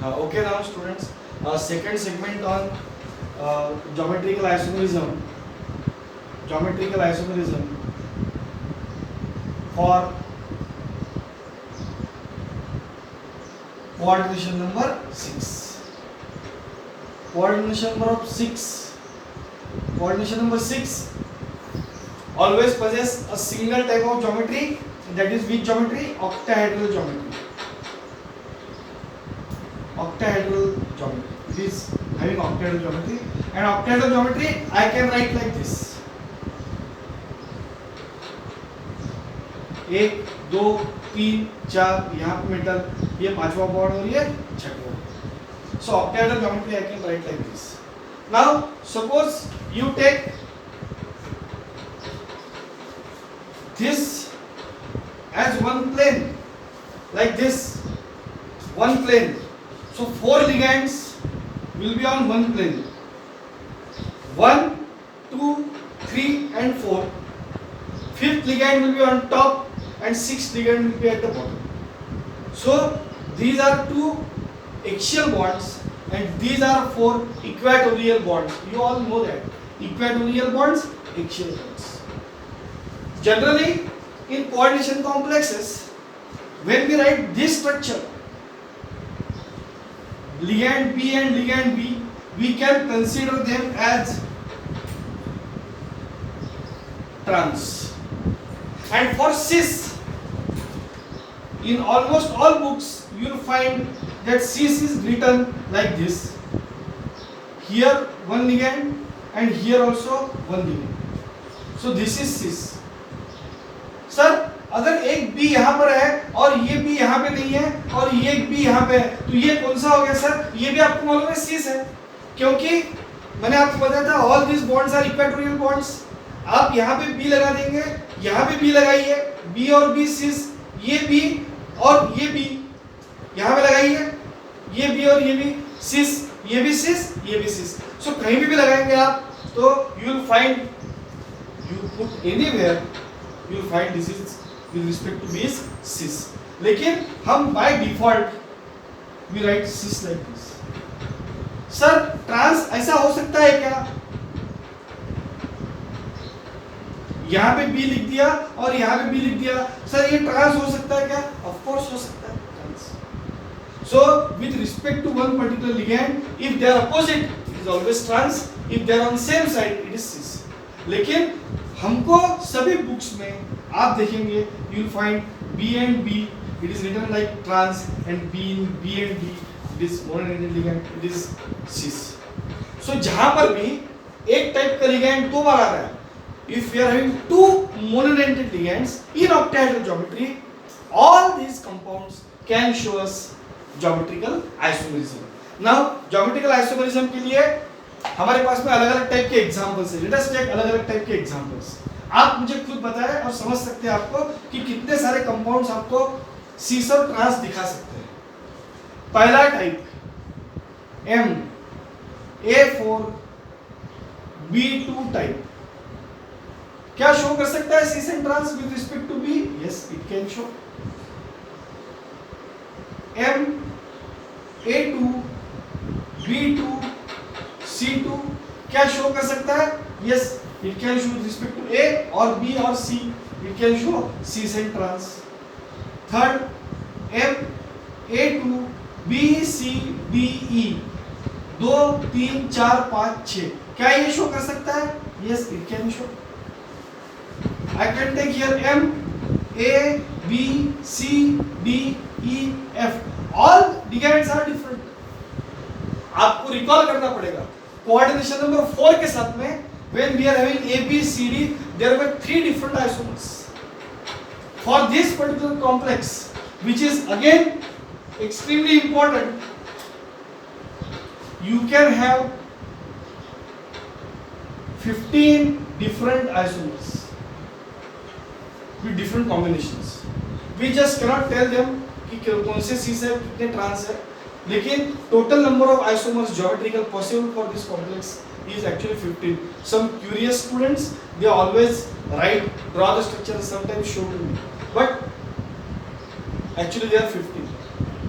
Okay now students, second segment on geometrical isomerism for coordination number 6. Coordination number 6 always possess a single type of geometry, that is which geometry? Octahedral geometry. It is having octahedral geometry, and octahedral geometry I can write like this: 1 2 3 4, यहाँ पे metal, ये पांचवा bond और ये छठवां. So octahedral geometry I can write like this. Now suppose you take this as one plane, like this, one plane. So 4 ligands will be on one plane. 1, 2, 3 and 4. 5th ligand will be on top and 6th ligand will be at the bottom. So these are 2 axial bonds and these are 4 equatorial bonds. You all know that. Equatorial bonds, axial bonds. Generally in coordination complexes, when we write this structure, ligand B and ligand B, we can consider them as trans. And for cis, in almost all books you will find that cis is written like this. Here one ligand and here also one ligand. So this is cis. Sir अगर एक B यहाँ पर है और ये B यहाँ पे नहीं है और ये एक बी यहाँ पे है, तो ये कौन सा हो गया सर? ये भी आपको मालूम है सिस है, क्योंकि मैंने आपको बताया था all this bonds are equatorial bonds. आप यहाँ पे बी लगा देंगे, यहाँ पे बी लगाइए, बी और बी सिस, ये बी और ये बी यहाँ पे लगाइए, ये बी और ये बी सिस, ये भी सिस, ये भी सिस. सो कहीं भी लगाएंगे आप तो you will find, you put anywhere you will find this is with respect to base cis. लेकिन हम by default we write cis like this. Sir trans ऐसा हो सकता है क्या? यहाँ पे B लिख दिया और यहाँ पे B लिख दिया, सर ये ट्रांस हो सकता है क्या? Of course हो सकता है trans. So with respect to one particular ligand, if they are opposite, it is always trans. If they are on same side, it is cis. लेकिन हमको सभी बुक्स में आप देखेंगे you will find B and B, it is written like trans, and B and B, it is monodentate ligand, it is cis. So जहाँ पर भी एक टाइप का ligand 2 बार आ रहा है, if we are having 2 monodentate ligands in octahedral geometry, all these compounds can show us geometrical isomerism. Now geometrical isomerism के लिए हमारे पास में अलग-अलग टाइप के एग्जांपल्स हैं. लेट अस टेक अलग-अलग टाइप के एग्जांपल्स. आप मुझे खुद बताएं और समझ सकते हैं आपको कि कितने सारे कंपाउंड्स आपको सिस और ट्रांस दिखा सकते हैं. पहला type M A4 B2 type क्या शो कर सकता है cis and trans with respect to B? Yes, it can show. M A2 B2 C2 क्या शो कर सकता है? Yes, it can show with respect to A or B or C. It can show cis and trans. Third, M A2 B C D E 2 3 4 5 6 क्या ये show कर सकता है? Yes, it can show. I can take here M A B C D E F. All ligands are different. आपको recall करना पड़ेगा. Coordination number 4 के साथ में when we are having A, B, C, D, there were 3 different isomers. For this particular complex, which is again extremely important, you can have 15 different isomers with different combinations. We just cannot tell them कि कौन से cis है, कितने trans है, लेकिन total number of isomers geometrical possible for this complex is actually 15. Some curious students, they always write, draw the structure, sometimes show to me, but actually they are 15.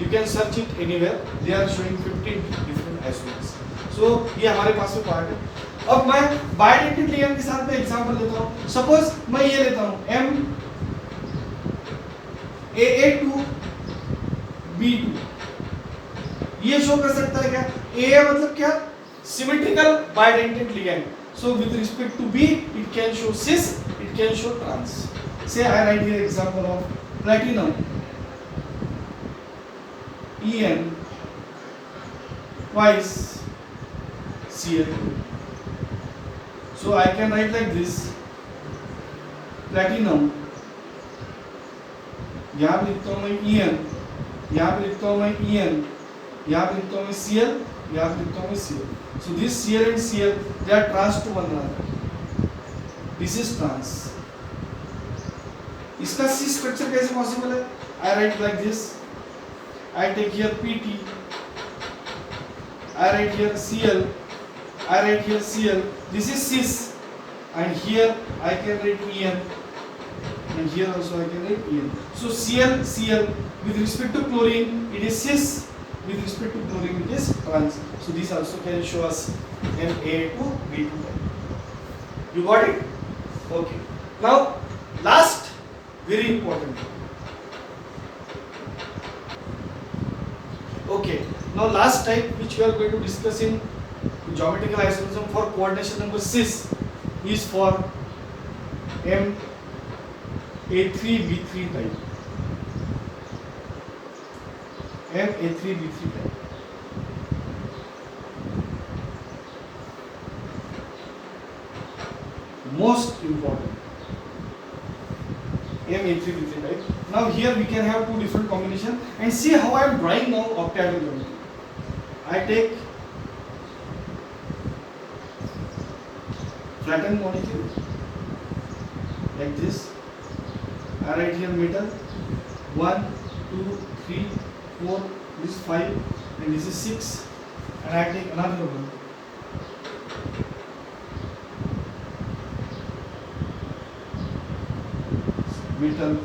You can search it anywhere. They are showing 15 different isomers. So ये हमारे पास में part है. अब मैं bioelectric ligand के साथ में example लेता हूँ. सपोज मैं ये लेता हूँ MAA2 B2. ये शो कर सकता है क्या? A मतलब क्या? Symmetrical bidentate ligand. So with respect to B, it can show cis, it can show trans. Say I write here example of platinum En twice Cl2. So I can write like this. Platinum, यहाँ पे लिखता हूँ मैं En, यहाँ पे लिखता हूँ मैं En, यहाँ पे लिखता हूँ मैं Cl, यहाँ पे लिखता हूँ मैं Cl. So this Cl and Cl, they are trans to one another. This is trans. इसका cis structure कैसे possible है? I write like this. I take here Pt. I write here Cl. I write here Cl. This is cis, and here I can write En, and here also I can write En. So Cl with respect to chlorine it is cis. With respect to chlorine it is trans. So this also can show us Na2 B2. You got it? Okay. Now last, very important. Okay. Now last type which we are going to discuss in geometrical isomerism for coordination number cis is for MA3B3 type. MA3B3 type. Most important. MA3B3 type. Now here we can have two different combinations and see how I am drawing now octahedral geometry. I take flattened molecule like this. I write here metal 1, 2, 3, 4, this is 5 and this is 6, and I take another one. Metal.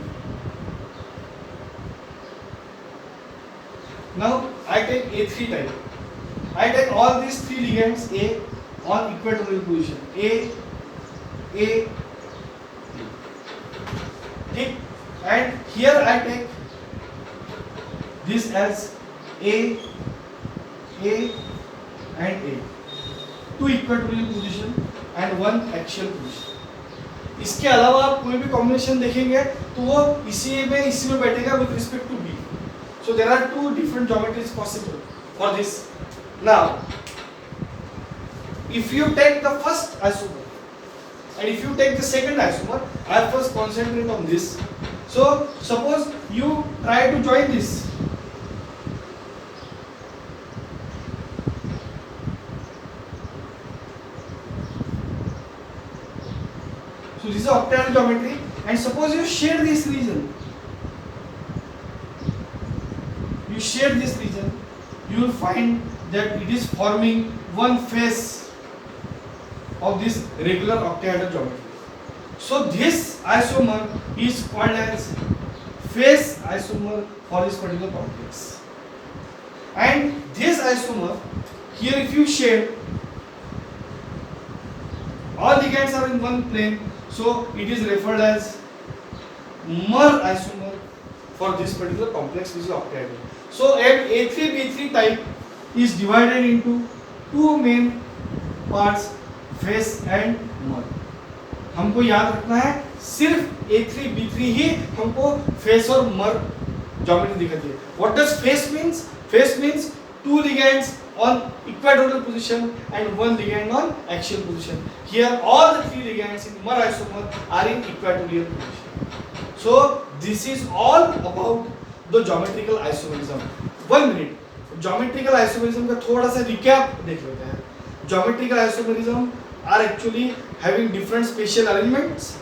Now I take A3 type. I take all these three ligands A on equatorial position. A, okay. And here I take this as A and A. Two equatorial position and one axial position. इसके अलावा आप कोई भी combination देखेंगे तो वो इसी में बैठेगा with respect to B. So there are two different geometries possible for this. Now, if you take the first isomer and if you take the second isomer, I first concentrate on this. So suppose you try to join this. So this is octahedral geometry, and suppose you share this region. You share this region, you will find that it is forming one face of this regular octahedral geometry. So this isomer is called as face isomer for this particular complex. And this isomer, here if you share, all ligands are in one plane, so it is referred as Mer isomer for this particular complex which is octahedral. So A3B3 type is divided into two main parts, face and Mer. हमको याद रखना है सिर्फ A3B3 ही हमको face और Mer geometry दिखाती है. What does face means? Face means two ligands on equatorial position and one ligand on axial position. Here all the three ligands in Mer isomer are in equatorial position. So this is all about the geometrical isomerism. 1 minute. Geometrical isomerism का थोड़ा सा recap देख लेते हैं. Geometrical isomerism are actually having different spatial arrangements.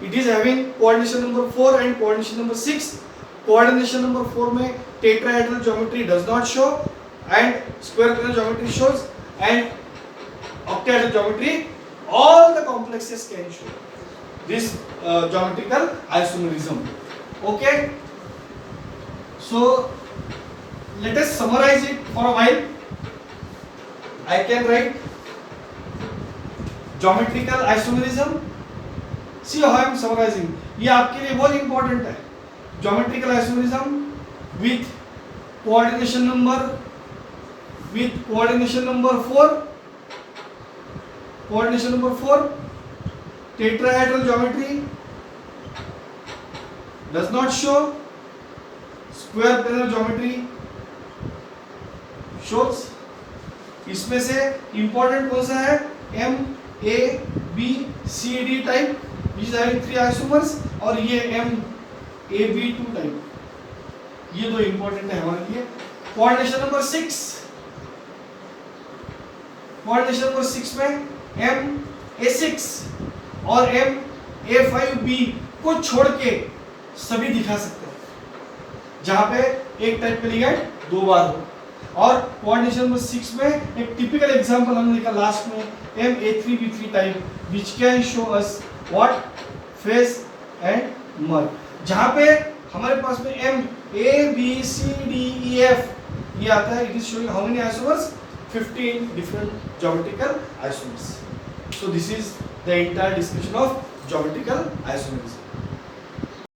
It is having coordination number 4 and coordination number 6. Coordination number 4 में tetrahedral geometry does not show and square planar geometry shows, and octahedral geometry all the complexes can show this geometrical isomerism. Okay, so let us summarize it for a while. I can write geometrical isomerism. See how I am summarizing. ये आपके लिए बहुत important है. Geometrical isomerism with coordination number 4. Coordination number 4. Tetrahedral geometry does not show. Square planar geometry shows. इसमें से important कौन सा है? M A B C D type which is having 3 isomers और ये M A B 2 type. ये दो important है हमारे लिए. Coordination number 6. Coordination number 6 में M A 6 और M A 5 B को छोड़ के सभी दिखा सकते हैं जहां पे एक टाइप का लिगेंड दो बार हो. और कोऑर्डिनेशन नंबर 6 में एक टिपिकल एग्जांपल हमने लिखा लास्ट में MA3B3 type which can show us what face and merge. जहां पे हमारे पास में M A B C D E F ये आता है. It is showing how many isomers? 15 different geometrical isomers. So this is the entire discussion of geometrical isomerism.